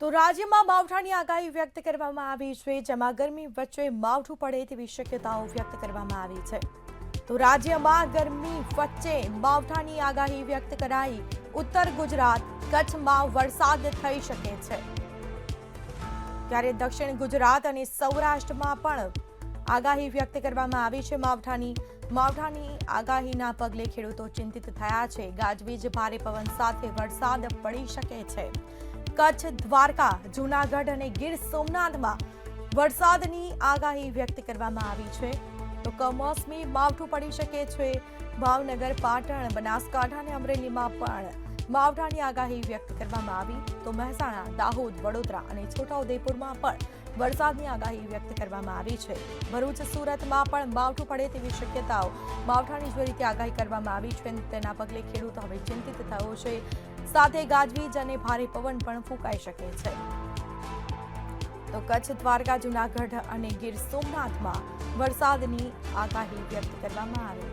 તો રાજ્યમાં માવઠાની આગાહી વ્યક્ત કરવામાં આવી છે, જેમાં ગરમી વચ્ચે માવઠું પડે તેવી શક્યતાઓ વ્યક્ત કરવામાં આવી છે. તો રાજ્યમાં ગરમી વચ્ચે માવઠાની આગાહી વ્યક્ત કરાઈ. ઉત્તર ગુજરાત, કચ્છમાં વરસાદ થઈ શકે છે, ત્યારે દક્ષિણ ગુજરાત અને સૌરાષ્ટ્રમાં પણ આગાહી વ્યક્ત કરવામાં આવી છે. માવઠાની આગાહીના પગલે ખેડૂતો ચિંતિત થયા છે. ગાજવીજ, ભારે પવન સાથે વરસાદ પડી શકે છે. કચ્છ, દ્વારકા, જૂનાગઢ અને ગીર સોમનાથમાં વરસાદની આગાહી વ્યક્ત કરવામાં આવી છે. તો કમોસમી માવઠું પડી શકે છે. ભાવનગર, પાટણ, બનાસકાંઠા અને અમરેલીમાં પણ માવઠાની આગાહી વ્યક્ત કરવામાં આવી. તો મહેસાણા, દાહોદ, વડોદરા અને છોટાઉદેપુરમાં પણ વરસાદની આગાહી વ્યક્ત કરવામાં આવી છે. ભરૂચ, સુરતમાં પણ માવઠું પડે તેવી શક્યતાઓ માવઠાની જે રીતે આગાહી કરવામાં આવી છે, તેના પગલે ખેડૂતો હવે ચિંતિત થયો છે. સાથે ગાજવીજ અને ભારે પવન પણ ફૂંકાઈ શકે છે. તો કચ્છ, દ્વારકા, જૂનાગઢ અને ગીર સોમનાથમાં વરસાદની આગાહી વ્યક્ત કરવામાં આવી.